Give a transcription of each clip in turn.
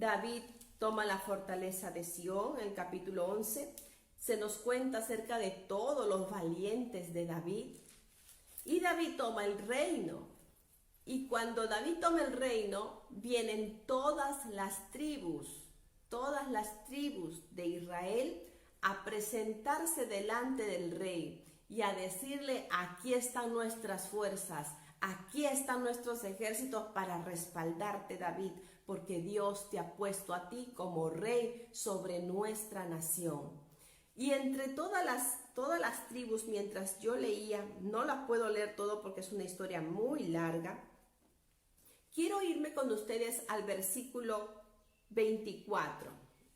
David toma la fortaleza de Sión, en el capítulo 11. Se nos cuenta acerca de todos los valientes de David. Y David toma el reino. Y cuando David toma el reino, vienen todas las tribus de Israel a presentarse delante del rey y a decirle: aquí están nuestras fuerzas, aquí están nuestros ejércitos para respaldarte, David, porque Dios te ha puesto a ti como rey sobre nuestra nación. Y entre todas las tribus, mientras yo leía, no la puedo leer todo porque es una historia muy larga, quiero irme con ustedes al versículo 24.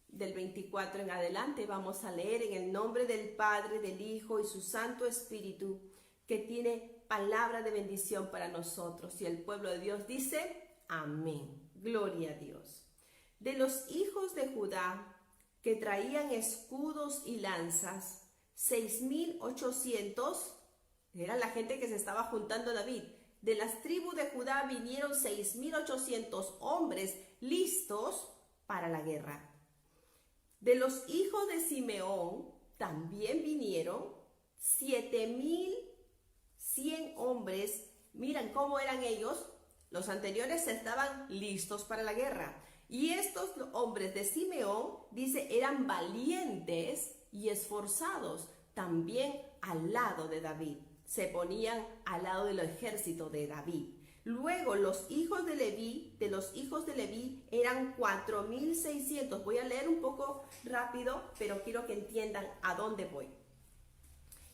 Del 24 en adelante vamos a leer en el nombre del Padre, del Hijo y su Santo Espíritu, que tiene palabra de bendición para nosotros. Y el pueblo de Dios dice: amén. Gloria a Dios. De los hijos de Judá, que traían escudos y lanzas, 6,800, era la gente que se estaba juntando a David. De las tribus de Judá vinieron 6,800 hombres listos para la guerra. De los hijos de Simeón también vinieron 7,100 hombres. Miran cómo eran ellos. Los anteriores estaban listos para la guerra. Y estos hombres de Simeón, dice, eran valientes y esforzados, también al lado de David. Se ponían al lado del ejército de David. Luego los hijos de Leví, eran 4,600. Voy a leer un poco rápido, pero quiero que entiendan a dónde voy.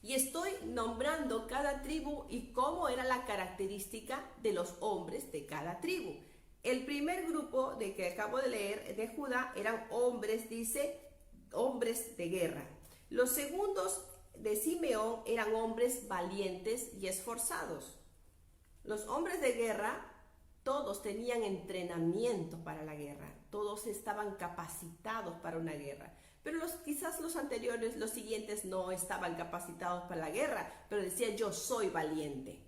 Y estoy nombrando cada tribu y cómo era la característica de los hombres de cada tribu. El primer grupo de que acabo de leer, de Judá, eran hombres, dice, hombres de guerra. Los segundos de Simeón eran hombres valientes y esforzados. Los hombres de guerra, todos tenían entrenamiento para la guerra, todos estaban capacitados para una guerra. Pero quizás los anteriores, los siguientes, no estaban capacitados para la guerra, pero decían: yo soy valiente.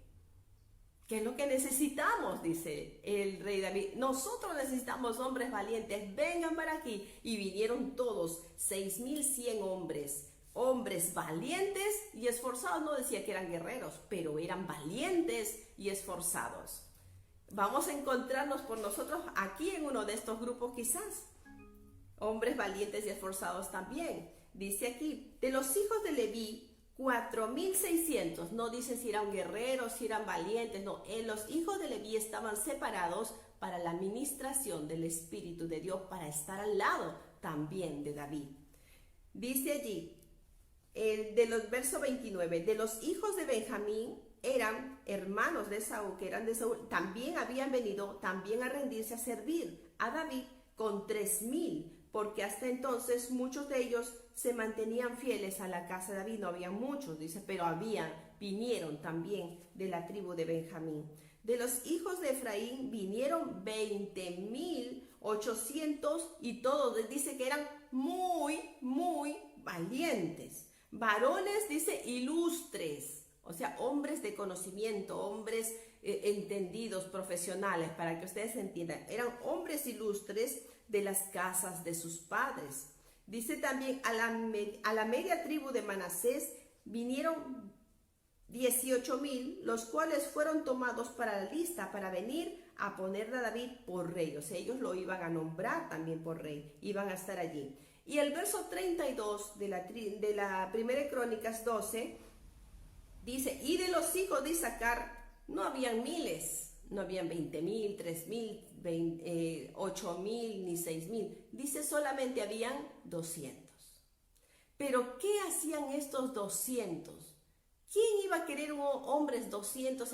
¿Qué es lo que necesitamos?, dice el rey David. Nosotros necesitamos hombres valientes, vengan para aquí. Y vinieron todos, 6,100 hombres. Hombres valientes y esforzados. No decía que eran guerreros, pero eran valientes y esforzados. Vamos a encontrarnos por nosotros aquí en uno de estos grupos quizás. Hombres valientes y esforzados también. Dice aquí, de los hijos de Leví, 4,600. No dice si eran guerreros, si eran valientes. No, los hijos de Leví estaban separados para la administración del Espíritu de Dios, para estar al lado también de David. Dice allí, de los versos 29, de los hijos de Benjamín, eran hermanos de Saúl, que eran de Saúl, también habían venido también a rendirse a servir a David con 3,000, porque hasta entonces muchos de ellos se mantenían fieles a la casa de David. No había muchos, dice, pero vinieron también de la tribu de Benjamín. De los hijos de Efraín vinieron 20,800 y todos dice que eran muy, muy valientes. Varones, dice, ilustres, o sea, hombres de conocimiento, hombres entendidos, profesionales, para que ustedes entiendan. Eran hombres ilustres de las casas de sus padres. Dice también, a la media tribu de Manasés vinieron 18,000, los cuales fueron tomados para la lista para venir a ponerle a David por rey. O sea, ellos lo iban a nombrar también por rey, iban a estar allí. Y el verso 32 de la primera Crónicas 12 dice, y de los hijos de Isaacar no habían miles, no habían 20,000, 3,000, 8,000 ni 6,000. Dice, solamente habían 200. Pero ¿qué hacían estos 200? ¿Quién iba a querer hombres 200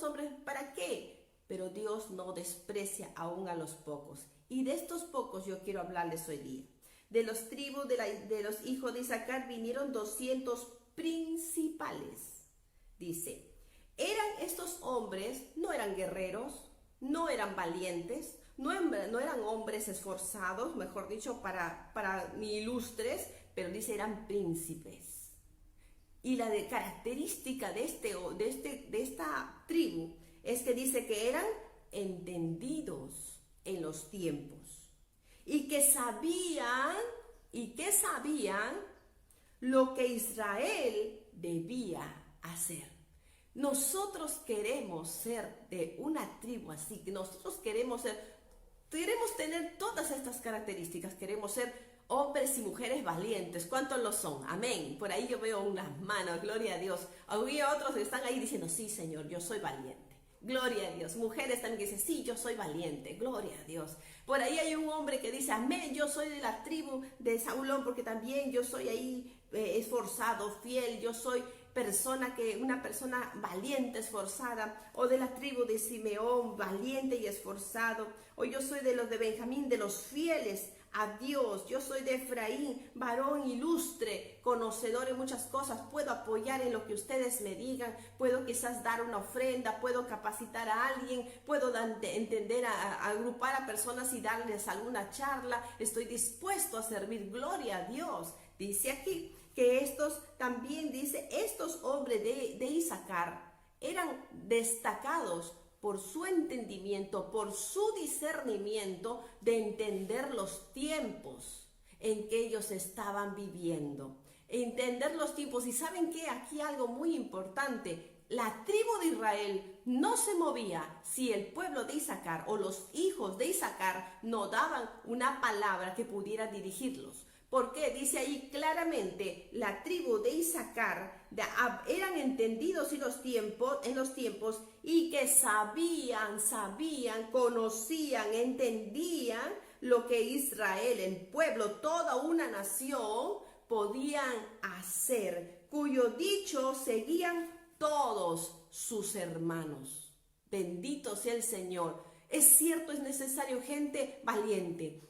hombres? ¿Para qué? Pero Dios no desprecia aún a los pocos. Y de estos pocos yo quiero hablarles hoy día. De los tribus de los hijos de Isaacar vinieron 200 principales. Dice, estos hombres no eran guerreros, no eran valientes, no eran hombres esforzados, mejor dicho, ni ilustres, pero dice, eran príncipes. Y la característica de esta tribu es que dice que eran entendidos en los tiempos. y que sabían lo que Israel debía hacer. Nosotros queremos ser de una tribu así, que nosotros queremos tener todas estas características, queremos ser hombres y mujeres valientes. ¿Cuántos lo son? Amén. Por ahí yo veo unas manos, gloria a Dios. Había otros que están ahí diciendo, sí, Señor, yo soy valiente. Gloria a Dios. Mujeres también que dicen, sí, yo soy valiente. Gloria a Dios. Por ahí hay un hombre que dice, amén, yo soy de la tribu de Saulón, porque también yo soy ahí esforzado, fiel, yo soy una persona valiente, esforzada, o de la tribu de Simeón, valiente y esforzado, o yo soy de los de Benjamín, de los fieles a Dios, yo soy de Efraín, varón ilustre, conocedor en muchas cosas, puedo apoyar en lo que ustedes me digan, puedo quizás dar una ofrenda, puedo capacitar a alguien, puedo agrupar a personas y darles alguna charla, estoy dispuesto a servir, gloria a Dios. Dice aquí que estos hombres de Isaacar eran destacados por su entendimiento, por su discernimiento de entender los tiempos en que ellos estaban viviendo. Entender los tiempos. Y ¿saben qué? Aquí algo muy importante. La tribu de Israel no se movía si el pueblo de Isaacar o los hijos de Isaacar no daban una palabra que pudiera dirigirlos. Porque dice ahí claramente, la tribu de Isaacar eran entendidos en los tiempos y que sabían, conocían, entendían lo que Israel, el pueblo, toda una nación podían hacer, cuyo dicho seguían todos sus hermanos. Bendito sea el Señor. Es cierto, es necesario gente valiente.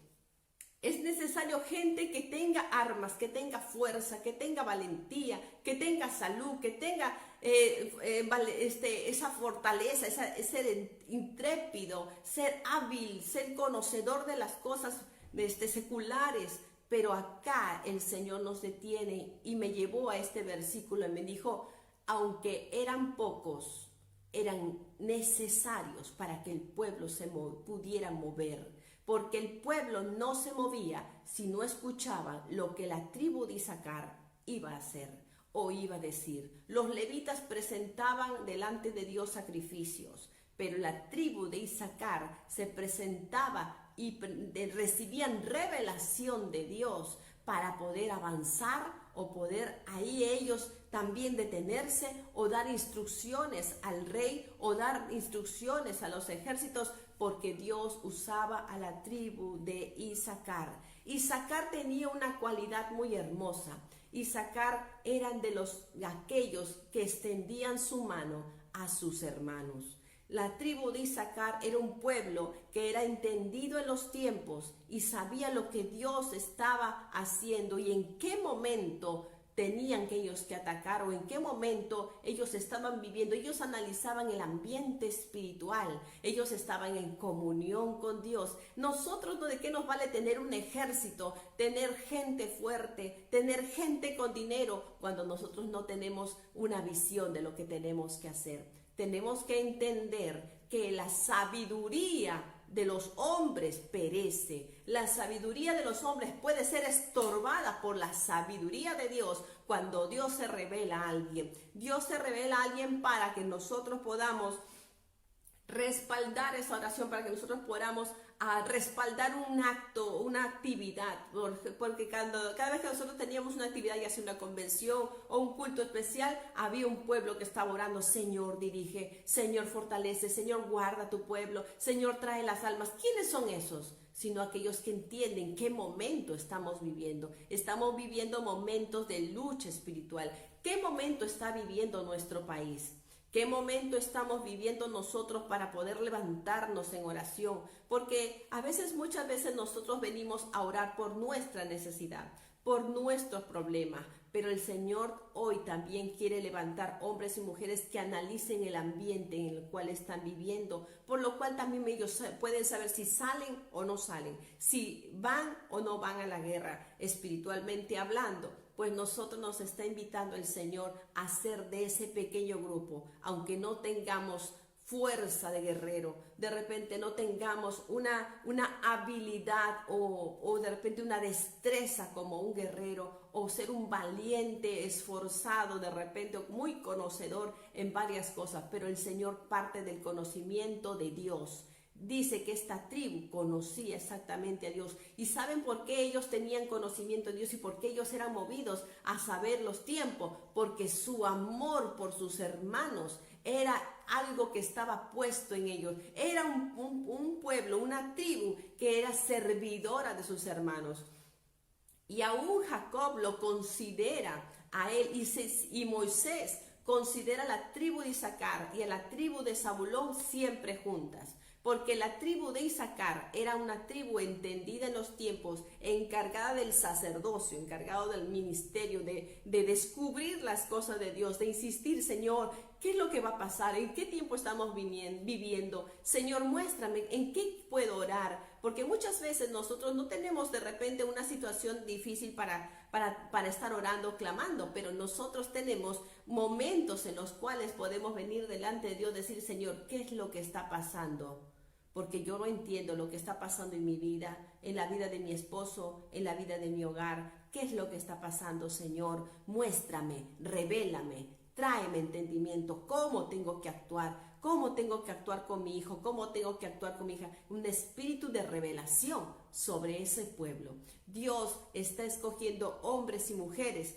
Es necesario gente que tenga armas, que tenga fuerza, que tenga valentía, que tenga salud, que tenga esa fortaleza, ser intrépido, ser hábil, ser conocedor de las cosas seculares. Pero acá el Señor nos detiene y me llevó a este versículo y me dijo, aunque eran pocos, eran necesarios para que el pueblo pudiera mover. Porque el pueblo no se movía si no escuchaba lo que la tribu de Isaacar iba a hacer o iba a decir. Los levitas presentaban delante de Dios sacrificios, pero la tribu de Isaacar se presentaba y recibían revelación de Dios para poder avanzar o poder ahí ellos también detenerse o dar instrucciones al rey o dar instrucciones a los ejércitos, porque Dios usaba a la tribu de Isaacar. Isaacar tenía una cualidad muy hermosa. Isaacar eran de aquellos que extendían su mano a sus hermanos. La tribu de Isaacar era un pueblo que era entendido en los tiempos y sabía lo que Dios estaba haciendo y en qué momento tenían que ellos que atacar o en qué momento ellos estaban viviendo. Ellos analizaban el ambiente espiritual, ellos estaban en comunión con Dios. Nosotros, ¿de qué nos vale tener un ejército, tener gente fuerte, tener gente con dinero, cuando nosotros no tenemos una visión de lo que tenemos que hacer? Tenemos que entender que la sabiduría de los hombres perece. La sabiduría de los hombres puede ser estorbada por la sabiduría de Dios cuando Dios se revela a alguien. Dios se revela a alguien para que nosotros podamos respaldar esa oración, para que nosotros podamos respaldar un acto, una actividad, porque cada vez que nosotros teníamos una actividad, ya sea una convención o un culto especial, había un pueblo que estaba orando: Señor, dirige, Señor, fortalece, Señor, guarda tu pueblo, Señor, trae las almas. ¿Quiénes son esos? Sino aquellos que entienden qué momento estamos viviendo. Estamos viviendo momentos de lucha espiritual. ¿Qué momento está viviendo nuestro país? ¿Qué momento estamos viviendo nosotros para poder levantarnos en oración? Porque muchas veces nosotros venimos a orar por nuestra necesidad, por nuestros problemas, pero el Señor hoy también quiere levantar hombres y mujeres que analicen el ambiente en el cual están viviendo, por lo cual también ellos pueden saber si salen o no salen, si van o no van a la guerra, espiritualmente hablando. Pues nosotros nos está invitando el Señor a ser de ese pequeño grupo, aunque no tengamos fuerza de guerrero, de repente no tengamos una habilidad o de repente una destreza como un guerrero, o ser un valiente, esforzado, de repente muy conocedor en varias cosas, pero el Señor parte del conocimiento de Dios. Dice que esta tribu conocía exactamente a Dios. ¿Y saben por qué ellos tenían conocimiento de Dios y por qué ellos eran movidos a saber los tiempos? Porque su amor por sus hermanos era algo que estaba puesto en ellos. Era un pueblo, una tribu que era servidora de sus hermanos. Y aún Jacob lo considera a él, y Moisés considera a la tribu de Isaacar y a la tribu de Zabulón siempre juntas. Porque la tribu de Isaacar era una tribu entendida en los tiempos, encargada del sacerdocio, encargado del ministerio, de descubrir las cosas de Dios, de insistir: Señor, ¿qué es lo que va a pasar? ¿En qué tiempo estamos viviendo? Señor, muéstrame, ¿en qué puedo orar? Porque muchas veces nosotros no tenemos de repente una situación difícil para estar orando, clamando, pero nosotros tenemos momentos en los cuales podemos venir delante de Dios y decir: Señor, ¿qué es lo que está pasando? Porque yo no entiendo lo que está pasando en mi vida, en la vida de mi esposo, en la vida de mi hogar. ¿Qué es lo que está pasando, Señor? Muéstrame, revélame, tráeme entendimiento. ¿Cómo tengo que actuar? ¿Cómo tengo que actuar con mi hijo? ¿Cómo tengo que actuar con mi hija? Un espíritu de revelación sobre ese pueblo. Dios está escogiendo hombres y mujeres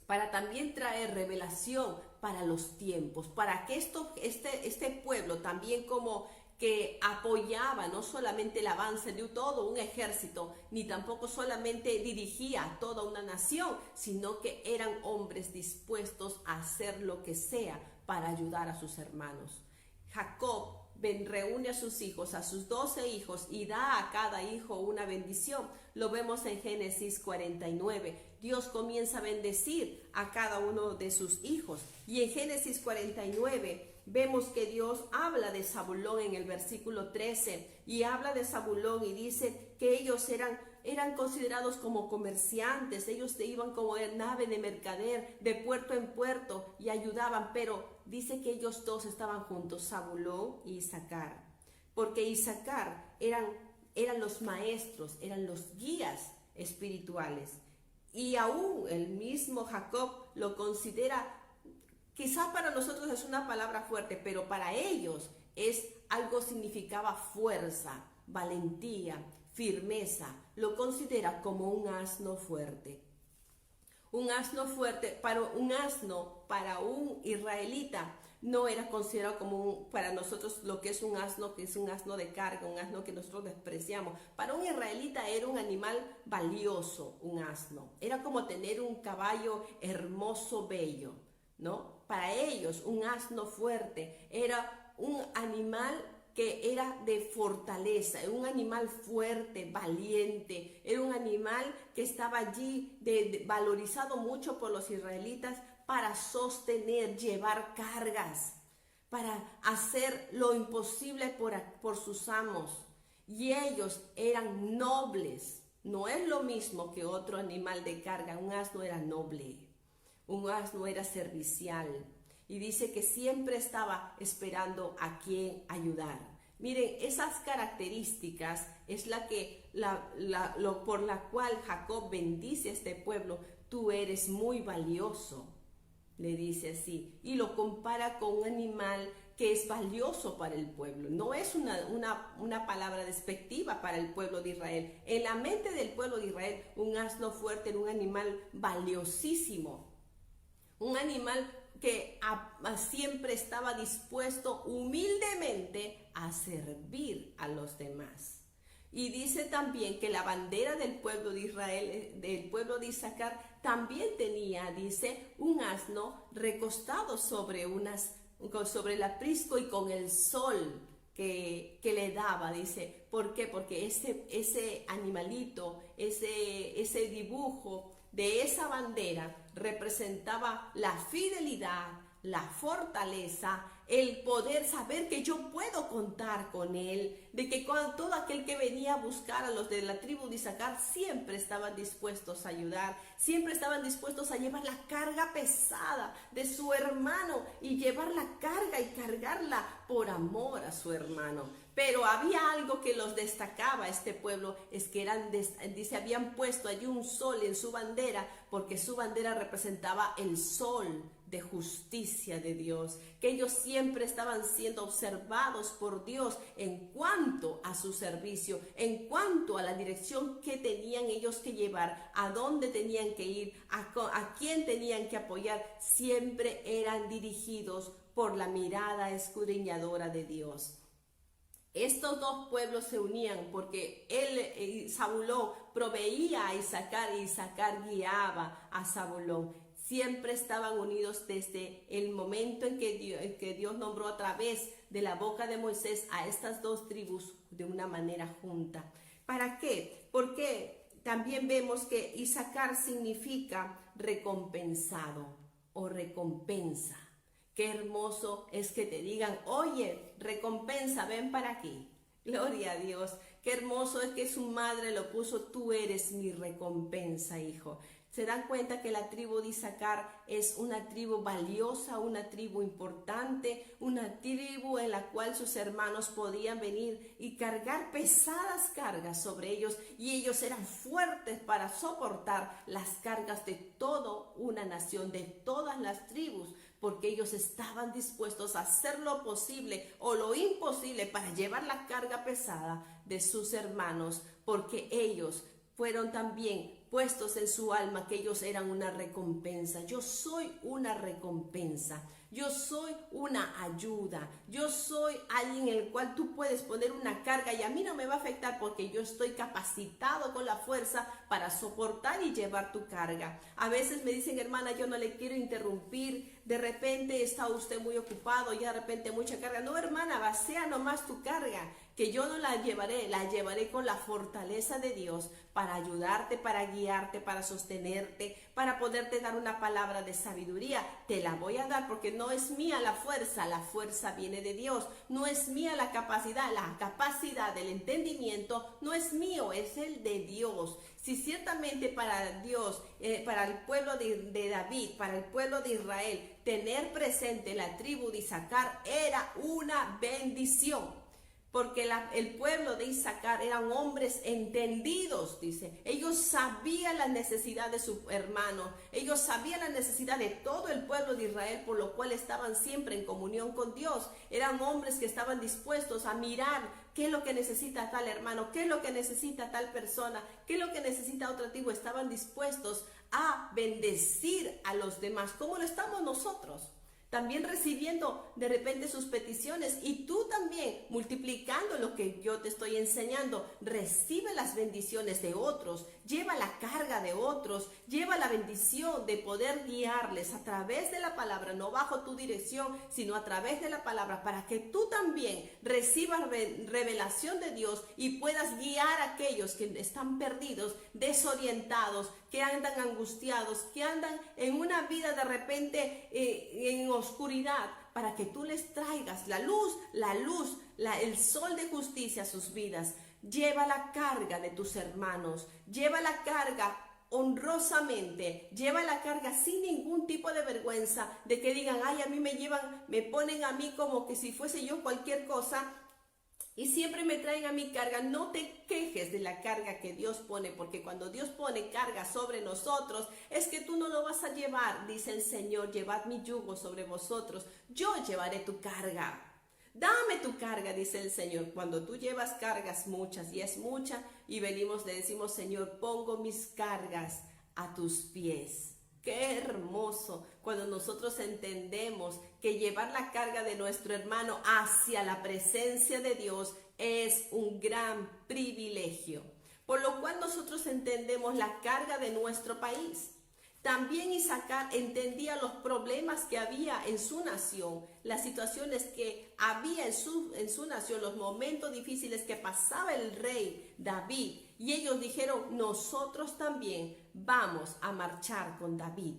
para también traer revelación para los tiempos, para que este pueblo también como que apoyaba no solamente el avance de todo un ejército, ni tampoco solamente dirigía a toda una nación, sino que eran hombres dispuestos a hacer lo que sea para ayudar a sus hermanos. Jacob reúne a sus hijos, a sus 12 hijos, y da a cada hijo una bendición. Lo vemos en Génesis 49. Dios comienza a bendecir a cada uno de sus hijos. Y en Génesis 49 vemos que Dios habla de Zabulón en el versículo 13, y habla de Zabulón y dice que ellos eran considerados como comerciantes. Ellos iban como nave de mercader de puerto en puerto y ayudaban, pero dice que ellos dos estaban juntos, Zabulón y Isaacar, porque Isaacar eran los maestros, eran los guías espirituales, y aún el mismo Jacob lo considera. Quizá para nosotros es una palabra fuerte, pero para ellos significaba fuerza, valentía, firmeza. Lo considera como un asno fuerte. Un asno fuerte, para un israelita, no era considerado como para nosotros lo que es un asno de carga, un asno que nosotros despreciamos. Para un israelita era un animal valioso, un asno. Era como tener un caballo hermoso, bello, ¿no? Para ellos un asno fuerte era un animal que era de fortaleza, era un animal fuerte, valiente, era un animal que estaba allí valorizado mucho por los israelitas para sostener, llevar cargas, para hacer lo imposible por sus amos. Y ellos eran nobles. No es lo mismo que otro animal de carga. Un asno era noble. Un asno era servicial, y dice que siempre estaba esperando a quien ayudar. Miren, esas características es por la cual Jacob bendice a este pueblo. Tú eres muy valioso, le dice así, y lo compara con un animal que es valioso para el pueblo. No es una palabra despectiva para el pueblo de Israel. En la mente del pueblo de Israel, un asno fuerte era un animal valiosísimo. Un animal que siempre estaba dispuesto humildemente a servir a los demás. Y dice también que la bandera del pueblo de Israel, del pueblo de Isaacar, también tenía, dice, un asno recostado sobre el aprisco y con el sol que le daba. Dice, ¿por qué? Porque ese animalito, ese dibujo de esa bandera representaba la fidelidad, la fortaleza el poder saber que yo puedo contar con él, de que con todo aquel que venía a buscar a los de la tribu de Isaacar siempre estaban dispuestos a ayudar, siempre estaban dispuestos a llevar la carga pesada de su hermano y llevar la carga y cargarla por amor a su hermano. Pero había algo que los destacaba este pueblo, es que dice, habían puesto allí un sol en su bandera, porque su bandera representaba el sol de justicia de Dios, que ellos siempre estaban siendo observados por Dios en cuanto a su servicio, en cuanto a la dirección que tenían ellos que llevar, a dónde tenían que ir, a quién tenían que apoyar, siempre eran dirigidos por la mirada escudriñadora de Dios. Estos dos pueblos se unían porque Zabulón proveía a Isaacar y Isaacar guiaba a Zabulón. Siempre estaban unidos desde el momento en que Dios nombró a través de la boca de Moisés a estas dos tribus de una manera junta. ¿Para qué? Porque también vemos que Isaacar significa recompensado o recompensa. Qué hermoso es que te digan, oye, recompensa, ven para aquí. Gloria a Dios. Qué hermoso es que su madre lo puso, tú eres mi recompensa, hijo. Se dan cuenta que la tribu de Isaacar es una tribu valiosa, una tribu importante, una tribu en la cual sus hermanos podían venir y cargar pesadas cargas sobre ellos, y ellos eran fuertes para soportar las cargas de toda una nación, de todas las tribus, porque ellos estaban dispuestos a hacer lo posible o lo imposible para llevar la carga pesada de sus hermanos, porque ellos fueron también puestos en su alma que ellos eran una recompensa. Yo soy una recompensa, yo soy una ayuda, yo soy alguien en el cual tú puedes poner una carga y a mí no me va a afectar porque yo estoy capacitado con la fuerza para soportar y llevar tu carga. A veces me dicen, hermana, yo no le quiero interrumpir, de repente está usted muy ocupado, ya de repente mucha carga. No, hermana, vacía nomás tu carga, que yo no la llevaré con la fortaleza de Dios para ayudarte, para guiarte, para sostenerte, para poderte dar una palabra de sabiduría. Te la voy a dar porque no es mía la fuerza viene de Dios. No es mía la capacidad del entendimiento no es mío, es el de Dios. Si ciertamente para Dios, para el pueblo de David, para el pueblo de Israel, tener presente la tribu de Isaacar era una bendición. Porque el pueblo de Isaacar eran hombres entendidos, dice. Ellos sabían la necesidad de su hermano. Ellos sabían la necesidad de todo el pueblo de Israel, por lo cual estaban siempre en comunión con Dios. Eran hombres que estaban dispuestos a mirar qué es lo que necesita tal hermano, qué es lo que necesita tal persona, qué es lo que necesita otra tribu. Estaban dispuestos a bendecir a los demás, como lo estamos nosotros. También recibiendo de repente sus peticiones, y tú también multiplicando lo que yo te estoy enseñando. Recibe las bendiciones de otros, lleva la carga de otros, lleva la bendición de poder guiarles a través de la palabra, no bajo tu dirección, sino a través de la palabra, para que tú también recibas revelación de Dios y puedas guiar a aquellos que están perdidos, desorientados, que andan angustiados, que andan en una vida de repente en oscuridad, para que tú les traigas la luz, el sol de justicia a sus vidas. Lleva la carga de tus hermanos, lleva la carga honrosamente, lleva la carga sin ningún tipo de vergüenza, de que digan, ay, a mí me ponen a mí como que si fuese yo cualquier cosa, y siempre me traen a mi carga. No te quejes de la carga que Dios pone, porque cuando Dios pone carga sobre nosotros, es que tú no lo vas a llevar. Dice el Señor, llevad mi yugo sobre vosotros, yo llevaré tu carga. Dame tu carga, dice el Señor. Cuando tú llevas cargas muchas, y es mucha, y venimos, le decimos, Señor, pongo mis cargas a tus pies. Qué hermoso cuando nosotros entendemos que llevar la carga de nuestro hermano hacia la presencia de Dios es un gran privilegio. Por lo cual nosotros entendemos la carga de nuestro país. También Isaacar entendía los problemas que había en su nación, las situaciones que había en su nación, los momentos difíciles que pasaba el rey David. Y ellos dijeron, nosotros también vamos a marchar con David,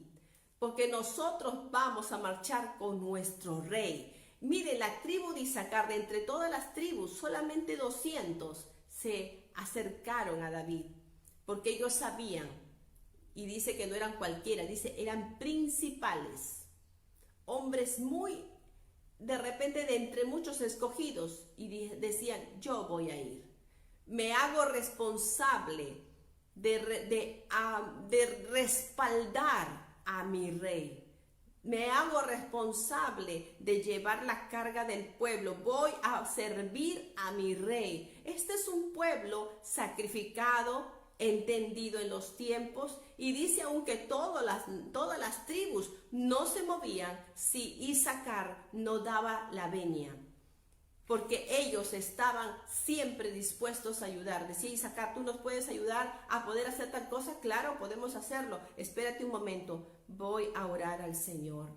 porque nosotros vamos a marchar con nuestro rey. Mire, la tribu de Isaacar, de entre todas las tribus, solamente 200 se acercaron a David, porque ellos sabían, y dice que no eran cualquiera, dice, eran principales, hombres muy, de repente, de entre muchos escogidos, y decían, yo voy a ir, me hago responsable de respaldar a mi rey. Me hago responsable de llevar la carga del pueblo. Voy a servir a mi rey. Este es un pueblo sacrificado, entendido en los tiempos. Y dice aún que todas las tribus no se movían si Isaacar no daba la venia. Porque ellos estaban siempre dispuestos a ayudar. Decía Isaacar, ¿tú nos puedes ayudar a poder hacer tal cosa? Claro, podemos hacerlo. Espérate un momento, voy a orar al Señor.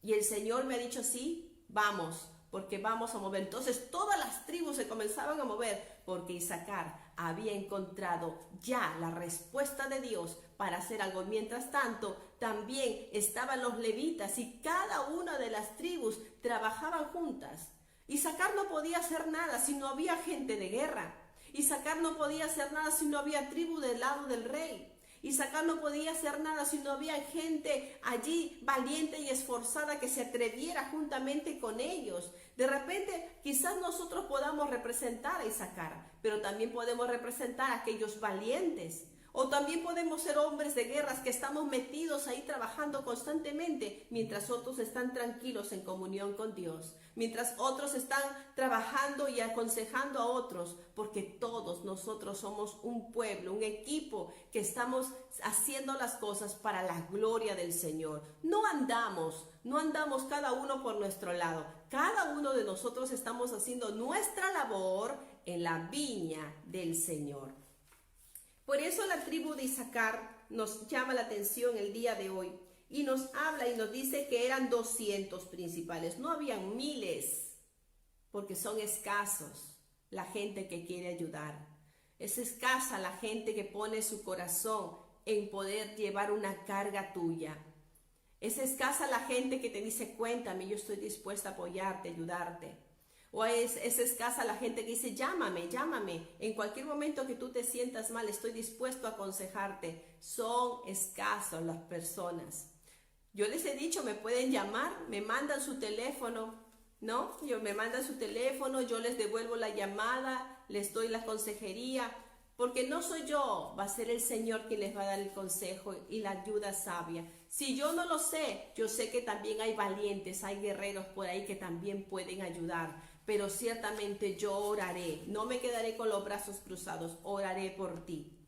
Y el Señor me ha dicho, sí, vamos, porque vamos a mover. Entonces todas las tribus se comenzaban a mover, porque Isaacar había encontrado ya la respuesta de Dios para hacer algo. Mientras tanto, también estaban los levitas y cada una de las tribus trabajaban juntas. Isaacar no podía hacer nada si no había gente de guerra. Isaacar no podía hacer nada si no había tribu del lado del rey. Isaacar no podía hacer nada si no había gente allí valiente y esforzada que se atreviera juntamente con ellos. De repente, quizás nosotros podamos representar a Isaacar, pero también podemos representar a aquellos valientes. O también podemos ser hombres de guerras que estamos metidos ahí trabajando constantemente, mientras otros están tranquilos en comunión con Dios, mientras otros están trabajando y aconsejando a otros, porque todos nosotros somos un pueblo, un equipo que estamos haciendo las cosas para la gloria del Señor. No andamos cada uno por nuestro lado. Cada uno de nosotros estamos haciendo nuestra labor en la viña del Señor. Por eso la tribu de Isaacar nos llama la atención el día de hoy y nos habla y nos dice que eran 200 principales. No habían miles, porque son escasos la gente que quiere ayudar. Es escasa la gente que pone su corazón en poder llevar una carga tuya. Es escasa la gente que te dice, cuéntame, yo estoy dispuesta a apoyarte, ayudarte. O es escasa la gente que dice, llámame. En cualquier momento que tú te sientas mal, estoy dispuesto a aconsejarte. Son escasos las personas. Yo les he dicho, me pueden llamar, me mandan su teléfono, ¿no? Me mandan su teléfono, yo les devuelvo la llamada, les doy la consejería. Porque no soy yo, va a ser el Señor quien les va a dar el consejo y la ayuda sabia. Si yo no lo sé, yo sé que también hay valientes, hay guerreros por ahí que también pueden ayudar. Pero ciertamente yo oraré, no me quedaré con los brazos cruzados, oraré por ti.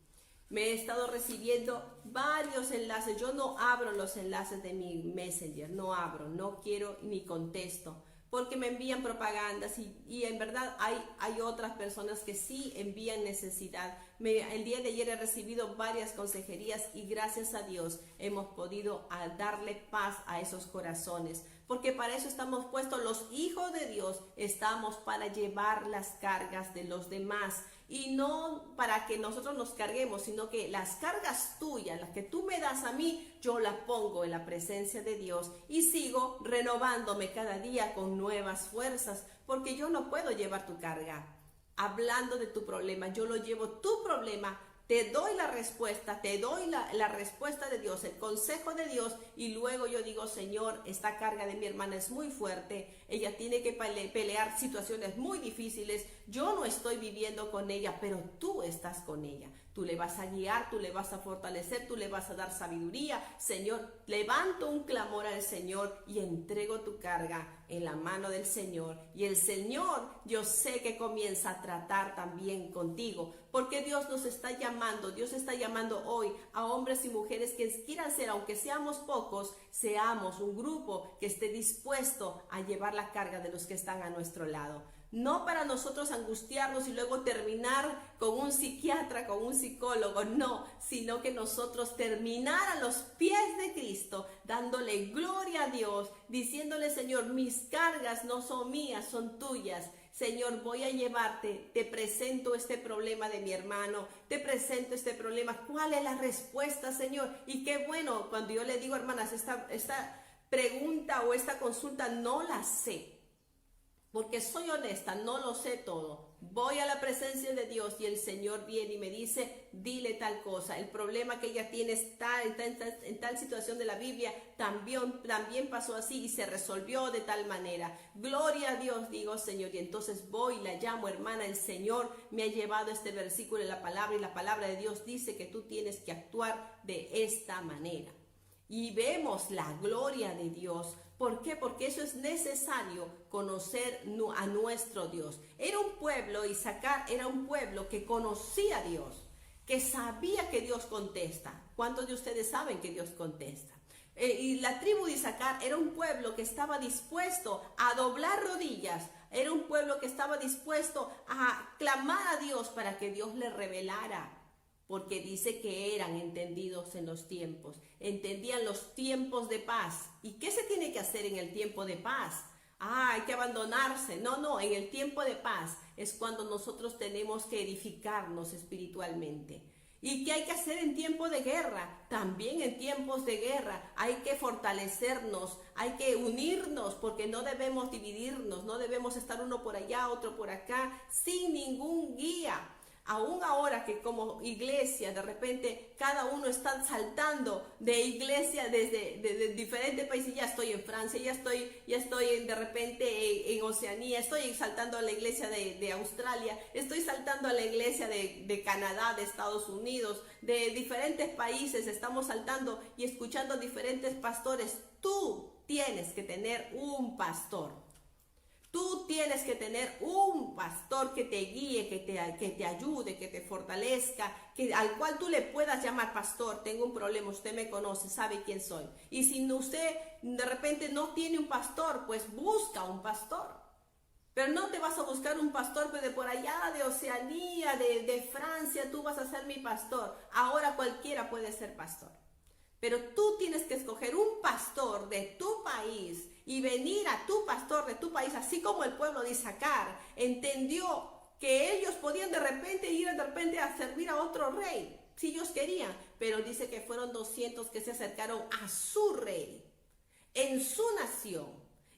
Me he estado recibiendo varios enlaces, yo no abro los enlaces de mi Messenger, no quiero ni contesto, porque me envían propagandas y en verdad hay otras personas que sí envían necesidad. El día de ayer he recibido varias consejerías y gracias a Dios hemos podido darle paz a esos corazones. Porque para eso estamos puestos los hijos de Dios, estamos para llevar las cargas de los demás y no para que nosotros nos carguemos, sino que las cargas tuyas, las que tú me das a mí, yo las pongo en la presencia de Dios y sigo renovándome cada día con nuevas fuerzas, porque yo no puedo llevar tu carga. Hablando de tu problema, yo lo llevo tu problema. Te doy la respuesta, te doy la respuesta de Dios, el consejo de Dios y luego yo digo, Señor, esta carga de mi hermana es muy fuerte, ella tiene que pelear situaciones muy difíciles, yo no estoy viviendo con ella, pero tú estás con ella. Tú le vas a guiar, tú le vas a fortalecer, tú le vas a dar sabiduría. Señor, levanto un clamor al Señor y entrego tu carga en la mano del Señor. Y el Señor, yo sé que comienza a tratar también contigo, porque Dios nos está llamando, Dios está llamando hoy a hombres y mujeres que quieran ser, aunque seamos pocos, seamos un grupo que esté dispuesto a llevar la carga de los que están a nuestro lado. No para nosotros angustiarnos y luego terminar con un psiquiatra, con un psicólogo, no, sino que nosotros terminar a los pies de Cristo, dándole gloria a Dios, diciéndole, Señor, mis cargas no son mías, son tuyas. Señor, voy a llevarte, te presento este problema de mi hermano, te presento este problema. ¿Cuál es la respuesta, Señor? Y qué bueno cuando yo le digo, hermanas, esta pregunta o esta consulta no la sé. Porque soy honesta, no lo sé todo. Voy a la presencia de Dios y el Señor viene y me dice, dile tal cosa. El problema que ella tiene está en tal situación de la Biblia, también pasó así y se resolvió de tal manera. Gloria a Dios, digo Señor. Y entonces voy y la llamo, hermana, el Señor me ha llevado este versículo en la palabra y la palabra de Dios dice que tú tienes que actuar de esta manera. Y vemos la gloria de Dios. ¿Por qué? Porque eso es necesario, conocer a nuestro Dios. Era un pueblo, Isaacar era un pueblo que conocía a Dios, que sabía que Dios contesta. ¿Cuántos de ustedes saben que Dios contesta? Y la tribu de Isaacar era un pueblo que estaba dispuesto a doblar rodillas. Era un pueblo que estaba dispuesto a clamar a Dios para que Dios le revelara. Porque dice que eran entendidos en los tiempos, entendían los tiempos de paz. ¿Y qué se tiene que hacer en el tiempo de paz? Hay que abandonarse. No, en el tiempo de paz es cuando nosotros tenemos que edificarnos espiritualmente. ¿Y qué hay que hacer en tiempo de guerra? También en tiempos de guerra hay que fortalecernos, hay que unirnos, porque no debemos dividirnos, no debemos estar uno por allá, otro por acá, sin ningún guía. Aún ahora que como iglesia de repente cada uno está saltando de iglesia desde diferentes países, ya estoy en Francia, ya estoy de repente en Oceanía, estoy saltando a la iglesia de Australia, estoy saltando a la iglesia de Canadá, de Estados Unidos, de diferentes países, estamos saltando y escuchando diferentes pastores. Tú tienes que tener un pastor. Tú tienes que tener un pastor que te guíe, que te ayude, que te fortalezca, al cual tú le puedas llamar pastor. Tengo un problema, usted me conoce, sabe quién soy. Y si usted de repente no tiene un pastor, pues busca un pastor. Pero no te vas a buscar un pastor de por allá, de Oceanía, de Francia, tú vas a ser mi pastor. Ahora cualquiera puede ser pastor. Pero tú tienes que escoger un pastor de tu país y venir a tu pastor de tu país, así como el pueblo de Isaacar entendió que ellos podían de repente ir a servir a otro rey, si ellos querían, pero dice que fueron 200 que se acercaron a su rey, en su nación,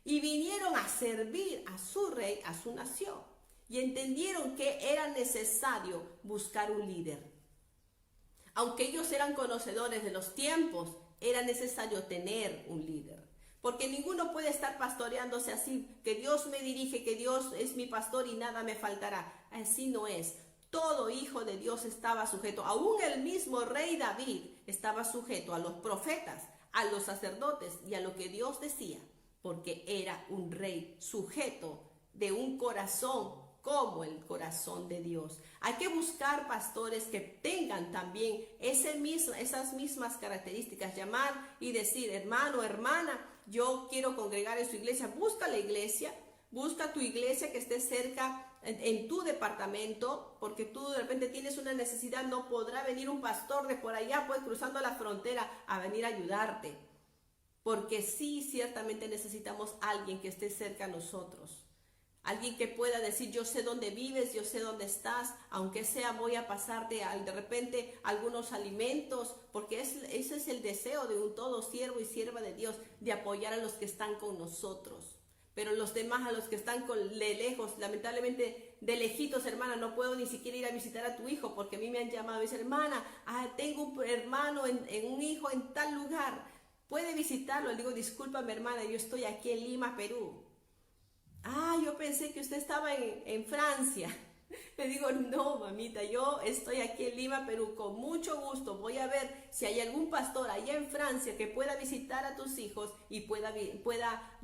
y vinieron a servir a su rey, a su nación, y entendieron que era necesario buscar un líder. Aunque ellos eran conocedores de los tiempos, era necesario tener un líder. Porque ninguno puede estar pastoreándose así, que Dios me dirige, que Dios es mi pastor y nada me faltará. Así no es. Todo hijo de Dios estaba sujeto, aún el mismo rey David estaba sujeto a los profetas, a los sacerdotes y a lo que Dios decía, porque era un rey sujeto de un corazón como el corazón de Dios. Hay que buscar pastores que tengan también esas mismas características, llamar y decir, hermano, hermana, yo quiero congregar en su iglesia. Busca la iglesia, busca tu iglesia que esté cerca en tu departamento, porque tú de repente tienes una necesidad, no podrá venir un pastor de por allá, pues cruzando la frontera a venir a ayudarte, porque sí, ciertamente necesitamos alguien que esté cerca a nosotros. Alguien que pueda decir, yo sé dónde vives, yo sé dónde estás, aunque sea voy a pasarte de repente algunos alimentos, porque ese es el deseo de un todo siervo y sierva de Dios, de apoyar a los que están con nosotros. Pero los demás, a los que están de lejos, lamentablemente de lejitos, hermana, no puedo ni siquiera ir a visitar a tu hijo, porque a mí me han llamado y dicen, hermana, tengo un hermano, un hijo en tal lugar, ¿puede visitarlo? Le digo, discúlpame, hermana, yo estoy aquí en Lima, Perú. Yo pensé que usted estaba en Francia. Le digo, no, mamita, yo estoy aquí en Lima, Perú, con mucho gusto. Voy a ver si hay algún pastor allá en Francia que pueda visitar a tus hijos y pueda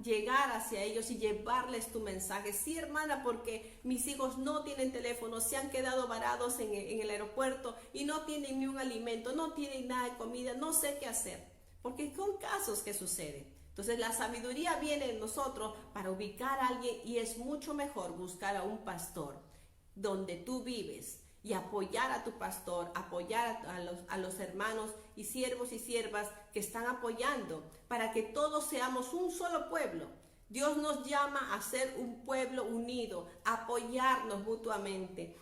llegar hacia ellos y llevarles tu mensaje. Sí, hermana, porque mis hijos no tienen teléfono, se han quedado varados en el aeropuerto y no tienen ni un alimento, no tienen nada de comida, no sé qué hacer. Porque son casos que suceden. Entonces la sabiduría viene en nosotros para ubicar a alguien y es mucho mejor buscar a un pastor donde tú vives y apoyar a tu pastor, apoyar a los hermanos y siervos y siervas que están apoyando para que todos seamos un solo pueblo. Dios nos llama a ser un pueblo unido, a apoyarnos mutuamente.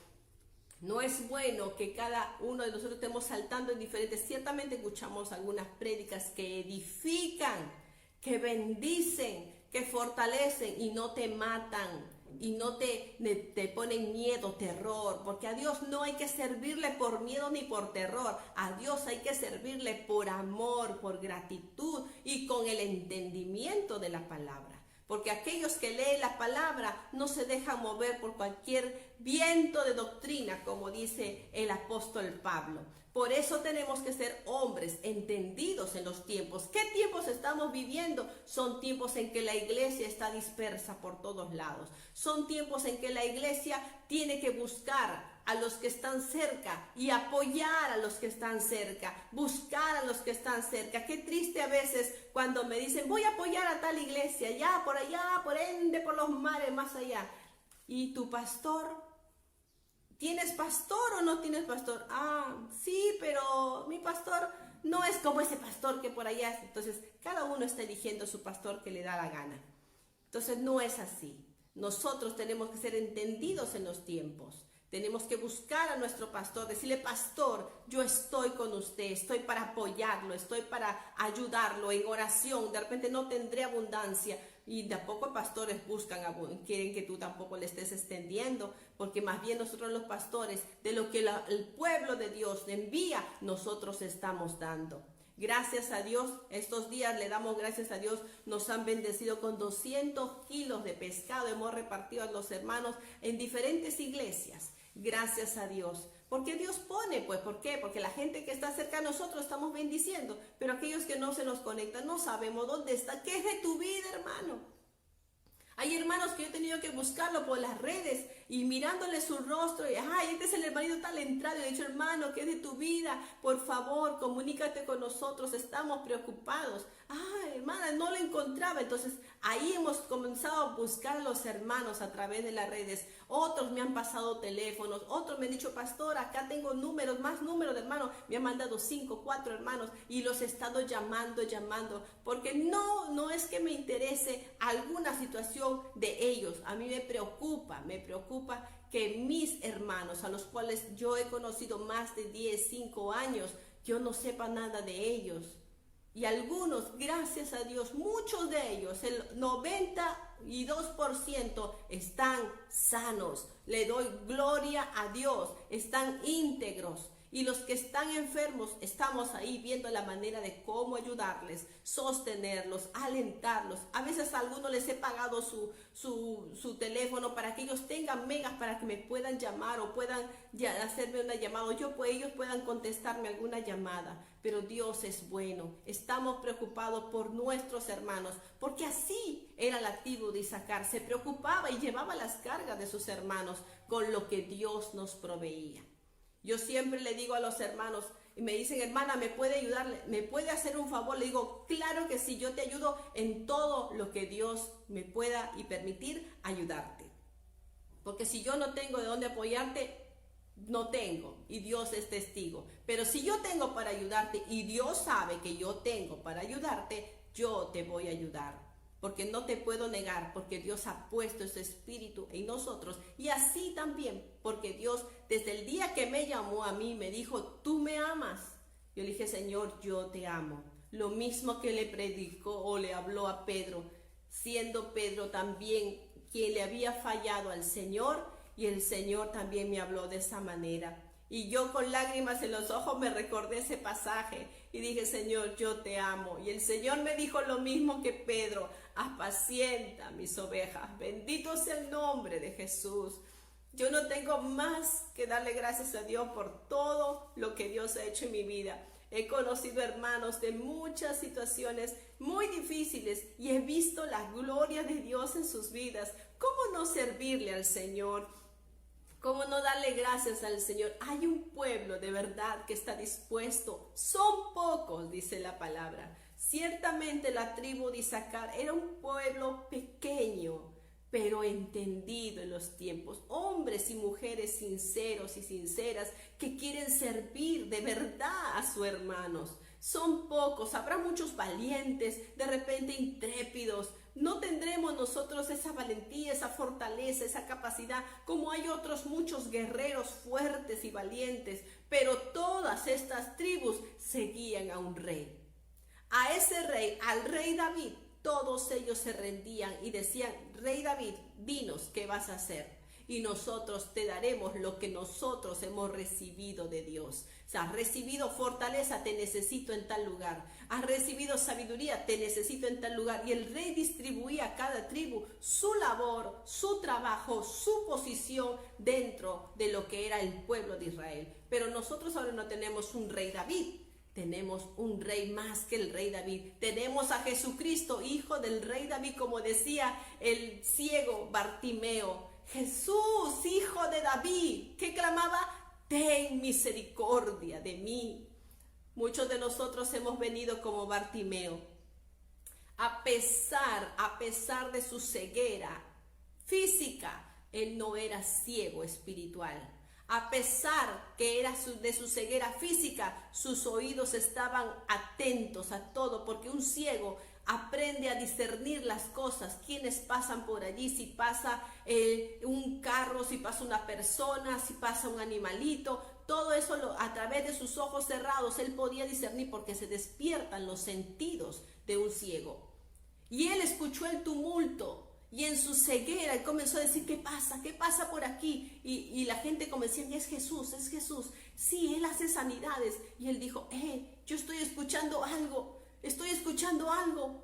No es bueno que cada uno de nosotros estemos saltando en diferentes. Ciertamente escuchamos algunas prédicas que edifican, que bendicen, que fortalecen y no te matan y no te ponen miedo, terror, porque a Dios no hay que servirle por miedo ni por terror, a Dios hay que servirle por amor, por gratitud y con el entendimiento de la palabra. Porque aquellos que leen la palabra no se dejan mover por cualquier viento de doctrina, como dice el apóstol Pablo. Por eso tenemos que ser hombres entendidos en los tiempos. ¿Qué tiempos estamos viviendo? Son tiempos en que la iglesia está dispersa por todos lados. Son tiempos en que la iglesia tiene que buscar a los que están cerca y apoyar a los que están cerca, buscar a los que están cerca. Qué triste a veces cuando me dicen, voy a apoyar a tal iglesia, allá, por ende, por los mares, más allá. ¿Y tu pastor? ¿Tienes pastor o no tienes pastor? Ah, sí, pero mi pastor no es como ese pastor que por allá. Entonces, cada uno está eligiendo su pastor que le da la gana. Entonces, no es así. Nosotros tenemos que ser entendidos en los tiempos. Tenemos que buscar a nuestro pastor, decirle, pastor, yo estoy con usted, estoy para apoyarlo, estoy para ayudarlo en oración. De repente no tendré abundancia y de a poco pastores quieren que tú tampoco le estés extendiendo, porque más bien nosotros los pastores, de lo que el pueblo de Dios envía, nosotros estamos dando. Gracias a Dios, estos días le damos gracias a Dios, nos han bendecido con 200 kilos de pescado, hemos repartido a los hermanos en diferentes iglesias. Gracias a Dios, porque Dios pone, pues, ¿por qué? Porque la gente que está cerca de nosotros estamos bendiciendo, pero aquellos que no se nos conectan no sabemos dónde está. ¿Qué es de tu vida, hermano? Hay hermanos que yo he tenido que buscarlo por las redes y mirándole su rostro y, ay, este es el hermanito tal entrado. Y he dicho, hermano, ¿qué es de tu vida? Por favor, comunícate con nosotros, estamos preocupados. Ay, hermana, no lo encontraba. Entonces, ahí hemos comenzado a buscar a los hermanos a través de las redes. Otros me han pasado teléfonos, otros me han dicho, pastor, acá tengo números, más números de hermanos. Me han mandado 5, 4 hermanos y los he estado llamando, porque no es que me interese alguna situación de ellos. A mí me preocupa que mis hermanos, a los cuales yo he conocido más de 5 años, yo no sepa nada de ellos. Y algunos, gracias a Dios, muchos de ellos, el 92% están sanos. Le doy gloria a Dios, están íntegros. Y los que están enfermos, estamos ahí viendo la manera de cómo ayudarles, sostenerlos, alentarlos. A veces a algunos les he pagado su teléfono para que ellos tengan megas para que me puedan llamar o puedan hacerme una llamada. Ellos puedan contestarme alguna llamada. Pero Dios es bueno. Estamos preocupados por nuestros hermanos, porque así era la tribu de Isaacar. Se preocupaba y llevaba las cargas de sus hermanos con lo que Dios nos proveía. Yo siempre le digo a los hermanos, y me dicen, hermana, ¿me puede ayudar? ¿Me puede hacer un favor? Le digo, claro que sí, yo te ayudo en todo lo que Dios me pueda y permitir ayudarte. Porque si yo no tengo de dónde apoyarte, no tengo, y Dios es testigo. Pero si yo tengo para ayudarte y Dios sabe que yo tengo para ayudarte, yo te voy a ayudar. Porque no te puedo negar, porque Dios ha puesto ese espíritu en nosotros. Y así también, porque Dios desde el día que me llamó a mí, me dijo, tú me amas. Yo le dije, Señor, yo te amo. Lo mismo que le predicó o le habló a Pedro, siendo Pedro también quien le había fallado al Señor, y el Señor también me habló de esa manera. Y yo con lágrimas en los ojos me recordé ese pasaje y dije, Señor, yo te amo. Y el Señor me dijo lo mismo que Pedro, apacienta mis ovejas. Bendito sea el nombre de Jesús. Yo no tengo más que darle gracias a Dios por todo lo que Dios ha hecho en mi vida. He conocido hermanos de muchas situaciones muy difíciles y he visto la gloria de Dios en sus vidas. ¿Cómo no servirle al Señor? ¿Cómo no darle gracias al Señor? Hay un pueblo de verdad que está dispuesto. Son pocos, dice la palabra. Ciertamente la tribu de Isaacar era un pueblo pequeño, pero entendido en los tiempos. Hombres y mujeres sinceros y sinceras que quieren servir de verdad a sus hermanos. Son pocos, habrá muchos valientes, de repente intrépidos. No tendremos nosotros esa valentía, esa fortaleza, esa capacidad, como hay otros muchos guerreros fuertes y valientes. Pero todas estas tribus seguían a un rey. A ese rey, al rey David, todos ellos se rendían y decían: Rey David, dinos qué vas a hacer, y nosotros te daremos lo que nosotros hemos recibido de Dios. O sea, has recibido fortaleza, te necesito en tal lugar. Has recibido sabiduría, te necesito en tal lugar. Y el rey distribuía a cada tribu su labor, su trabajo, su posición dentro de lo que era el pueblo de Israel. Pero nosotros ahora no tenemos un rey David. Tenemos un rey más que el rey David. Tenemos a Jesucristo, hijo del rey David, como decía el ciego Bartimeo. Jesús, hijo de David, que clamaba: ten misericordia de mí. Muchos de nosotros hemos venido como Bartimeo. A pesar de su ceguera física, él no era ciego espiritual. A pesar que era de su ceguera física, sus oídos estaban atentos a todo, porque un ciego aprende a discernir las cosas, quienes pasan por allí, si pasa un carro, si pasa una persona, si pasa un animalito, todo eso a través de sus ojos cerrados él podía discernir, porque se despiertan los sentidos de un ciego. Y él escuchó el tumulto, y en su ceguera él comenzó a decir: ¿qué pasa? ¿Qué pasa por aquí? Y la gente comenzó a decir: es Jesús, es Jesús. Sí, él hace sanidades. Y él dijo: yo estoy escuchando algo. Estoy escuchando algo.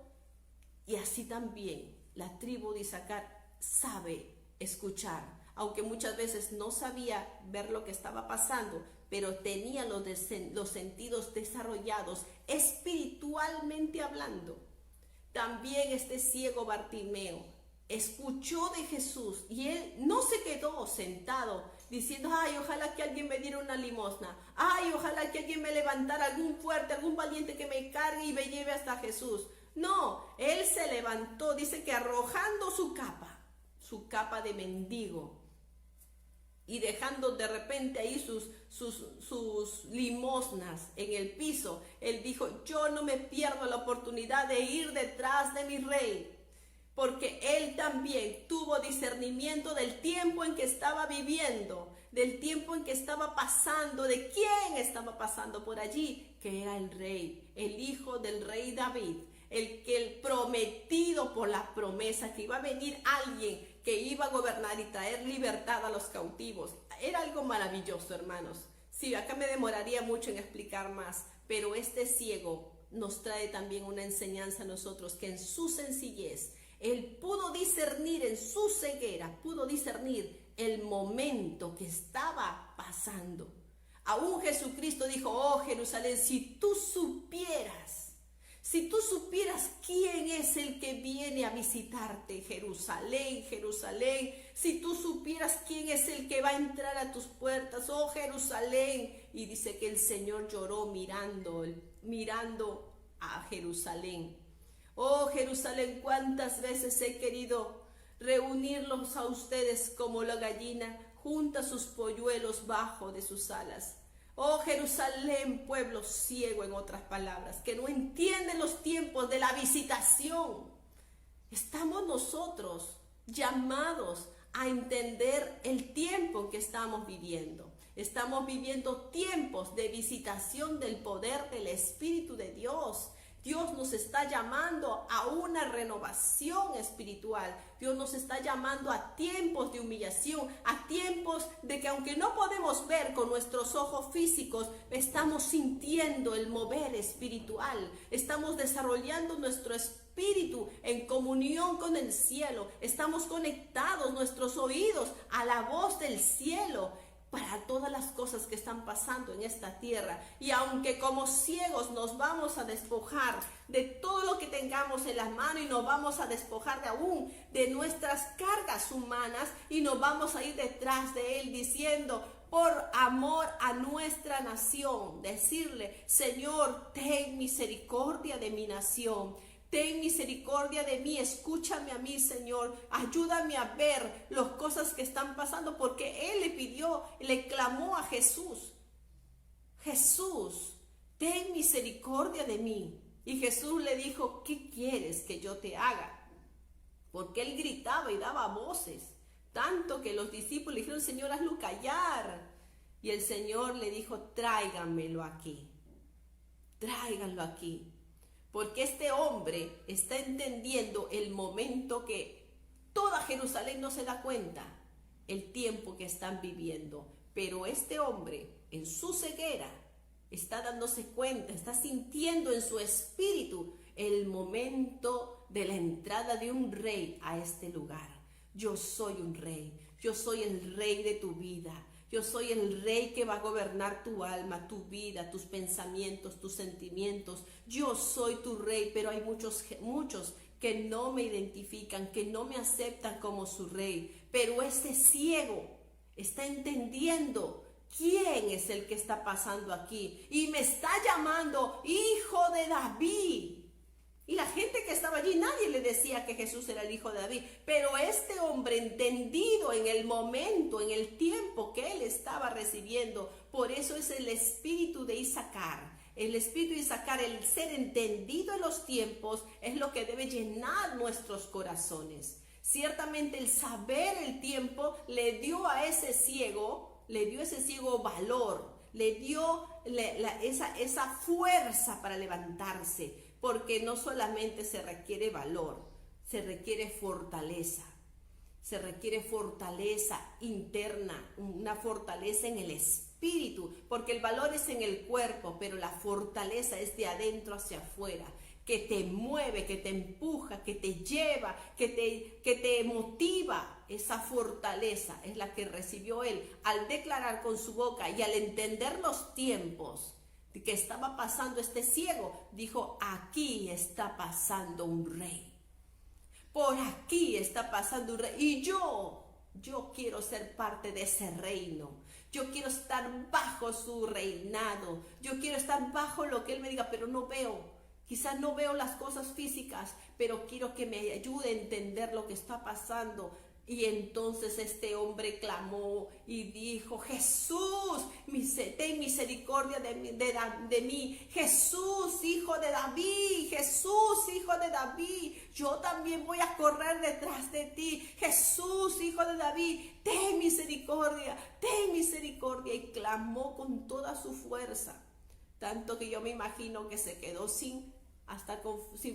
Y así también la tribu de Isaacar sabe escuchar, aunque muchas veces no sabía ver lo que estaba pasando, pero tenía los sentidos desarrollados espiritualmente hablando. También este ciego Bartimeo escuchó de Jesús y él no se quedó sentado diciendo: ay, ojalá que alguien me diera una limosna, ay, ojalá que alguien me levantara, algún fuerte, algún valiente que me cargue y me lleve hasta Jesús. No, él se levantó, dice que arrojando su capa de mendigo, y dejando de repente ahí sus limosnas en el piso, él dijo: yo no me pierdo la oportunidad de ir detrás de mi rey, porque él también tuvo discernimiento del tiempo en que estaba viviendo, del tiempo en que estaba pasando, de quién estaba pasando por allí, que era el rey, el hijo del rey David, el prometido por la promesa, que iba a venir alguien que iba a gobernar y traer libertad a los cautivos. Era algo maravilloso, hermanos. Sí, acá me demoraría mucho en explicar más, pero este ciego nos trae también una enseñanza a nosotros, que en su sencillez él pudo discernir, en su ceguera, pudo discernir el momento que estaba pasando. Aún Jesucristo dijo: oh Jerusalén, si tú supieras quién es el que viene a visitarte, Jerusalén, Jerusalén, si tú supieras quién es el que va a entrar a tus puertas, oh Jerusalén. Y dice que el Señor lloró mirando a Jerusalén. Oh Jerusalén, cuántas veces he querido reunirlos a ustedes como la gallina junta sus polluelos bajo de sus alas. Oh Jerusalén, pueblo ciego, en otras palabras, que no entiende los tiempos de la visitación. Estamos nosotros llamados a entender el tiempo en que estamos viviendo. Estamos viviendo tiempos de visitación del poder del Espíritu de Dios. Dios nos está llamando a una renovación espiritual. Dios nos está llamando a tiempos de humillación, a tiempos de que, aunque no podemos ver con nuestros ojos físicos, estamos sintiendo el mover espiritual. Estamos desarrollando nuestro espíritu en comunión con el cielo. Estamos conectados nuestros oídos a la voz del cielo, para todas las cosas que están pasando en esta tierra. Y aunque como ciegos nos vamos a despojar de todo lo que tengamos en las manos, y nos vamos a despojar aún de nuestras cargas humanas, y nos vamos a ir detrás de Él diciendo, por amor a nuestra nación, decirle: Señor, ten misericordia de mi nación. Ten misericordia de mí, escúchame a mí, Señor, ayúdame a ver las cosas que están pasando, porque Él le pidió, le clamó a Jesús: Jesús, ten misericordia de mí. Y Jesús le dijo: ¿qué quieres que yo te haga? Porque Él gritaba y daba voces, tanto que los discípulos le dijeron: Señor, hazlo callar. Y el Señor le dijo: tráiganmelo aquí, tráiganlo aquí. porque este hombre está entendiendo el momento que toda Jerusalén no se da cuenta, el tiempo que están viviendo. Pero este hombre, en su ceguera, está dándose cuenta, está sintiendo en su espíritu el momento de la entrada de un rey a este lugar. Yo soy un rey, yo soy el rey de tu vida. Yo soy el rey que va a gobernar tu alma, tu vida, tus pensamientos, tus sentimientos. Yo soy tu rey, pero hay muchos que no me identifican, que no me aceptan como su rey. Pero este ciego está entendiendo quién es el que está pasando aquí y me está llamando hijo de David. Y la gente que estaba allí, nadie le decía que Jesús era el hijo de David. Pero este hombre, entendido en el momento, en el tiempo que él estaba recibiendo, por eso es el espíritu de Isaacar. El espíritu de Isaacar, el ser entendido en los tiempos, es lo que debe llenar nuestros corazones. Ciertamente el saber el tiempo le dio a ese ciego, valor, le dio esa fuerza para levantarse. Porque no solamente se requiere valor, se requiere fortaleza interna, una fortaleza en el espíritu, porque el valor es en el cuerpo, pero la fortaleza es de adentro hacia afuera, que te mueve, que te empuja, que te lleva, que te motiva. Esa fortaleza es la que recibió él al declarar con su boca y al entender los tiempos que estaba pasando este ciego. Dijo: aquí está pasando un rey, por aquí está pasando un rey, y yo quiero ser parte de ese reino. Yo quiero estar bajo su reinado, yo quiero estar bajo lo que él me diga, pero no veo, quizás no veo las cosas físicas, pero quiero que me ayude a entender lo que está pasando. Y entonces este hombre clamó y dijo: Jesús, ten misericordia de mí. Jesús, hijo de David. Jesús, hijo de David. Yo también voy a correr detrás de ti. Jesús, hijo de David, ten misericordia, ten misericordia. Y clamó con toda su fuerza. Tanto que yo me imagino que se quedó sin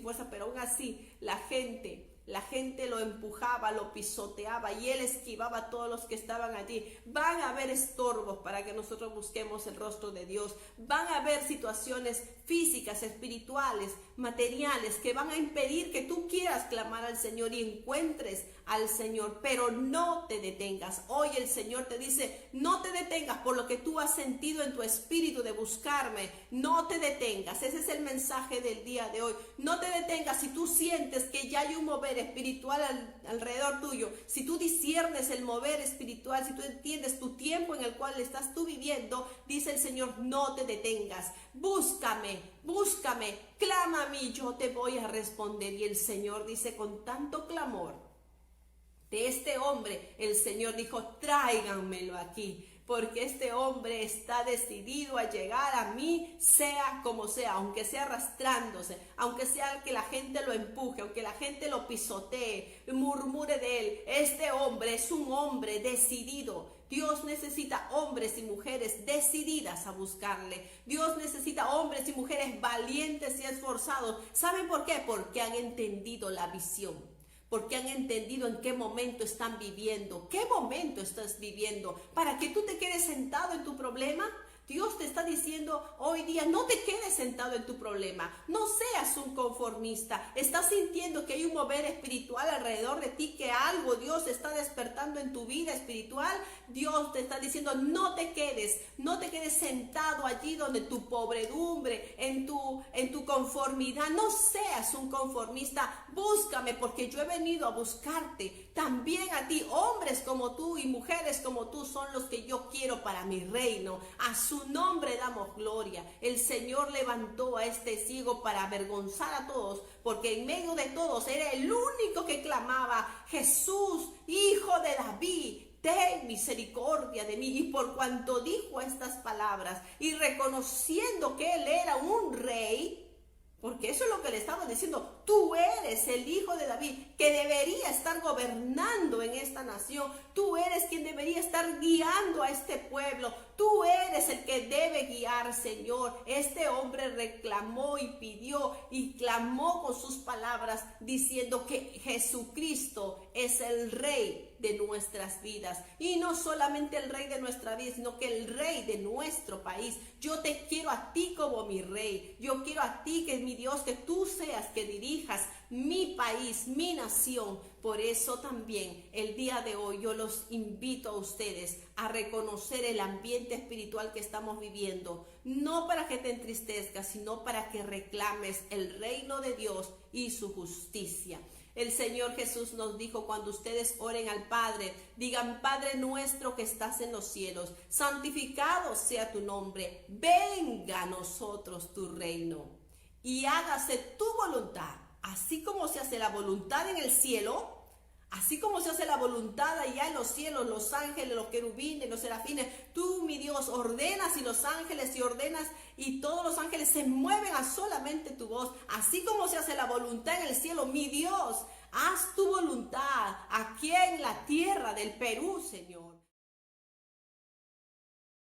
fuerza, pero aún así la gente lo empujaba, lo pisoteaba y él esquivaba a todos los que estaban allí. Van a haber estorbos para que nosotros busquemos el rostro de Dios. Van a haber situaciones físicas, espirituales, materiales que van a impedir que tú quieras clamar al Señor y encuentres al Señor, pero no te detengas. Hoy el Señor te dice: no te detengas por lo que tú has sentido en tu espíritu de buscarme. No te detengas. Ese es el mensaje del día de hoy. No te detengas si tú sientes que ya hay un mover espiritual alrededor tuyo, si tú disciernes el mover espiritual, si tú entiendes tu tiempo en el cual estás tú viviendo, dice el Señor: no te detengas, búscame, clama a mí, yo te voy a responder. Y el Señor dice, con tanto clamor de este hombre, el Señor dijo: tráiganmelo aquí, porque este hombre está decidido a llegar a mí, sea como sea, aunque sea arrastrándose, aunque sea que la gente lo empuje, aunque la gente lo pisotee, murmure de él. Este hombre es un hombre decidido. Dios necesita hombres y mujeres decididas a buscarle. Dios necesita hombres y mujeres valientes y esforzados. ¿Saben por qué? Porque han entendido la visión. Porque han entendido en qué momento están viviendo, qué momento estás viviendo, para que tú te quedes sentado en tu problema. Dios te está diciendo hoy día: no te quedes sentado en tu problema, no seas un conformista. Estás sintiendo que hay un mover espiritual alrededor de ti, que algo Dios está despertando en tu vida espiritual. Dios te está diciendo: no te quedes sentado allí donde tu pobredumbre, en tu conformidad. No seas un conformista, búscame, porque yo he venido a buscarte. También a ti, hombres como tú y mujeres como tú son los que yo quiero para mi reino. A su nombre damos gloria. El Señor levantó a este ciego para avergonzar a todos, porque en medio de todos era el único que clamaba: Jesús, hijo de David, ten misericordia de mí. Y por cuanto dijo estas palabras y reconociendo que él era un rey, porque eso es lo que le estaba diciendo: Tú eres el hijo de David que debería estar gobernando en esta nación. Tú eres quien debería estar guiando a este pueblo. Tú eres el que debe guiar, Señor. Este hombre reclamó y pidió y clamó con sus palabras diciendo que Jesucristo es el Rey de nuestras vidas. Y no solamente el Rey de nuestra vida, sino que el Rey de nuestro país. Yo te quiero a ti como mi Rey. Yo quiero a ti, que es mi Dios, que tú seas, que dirijas mi país, mi nación. Por eso también el día de hoy yo los invito a ustedes a reconocer el ambiente espiritual que estamos viviendo. No para que te entristezcas, sino para que reclames el reino de Dios y su justicia. El Señor Jesús nos dijo: cuando ustedes oren al Padre, digan: Padre nuestro que estás en los cielos, santificado sea tu nombre, venga a nosotros tu reino y hágase tu voluntad, así como se hace la voluntad en el cielo, así como se hace la voluntad allá en los cielos, los ángeles, los querubines, los serafines. Tú, mi Dios, ordenas y los ángeles y ordenas y todos los ángeles se mueven a solamente tu voz. Así como se hace la voluntad en el cielo, mi Dios, haz tu voluntad aquí en la tierra del Perú, Señor.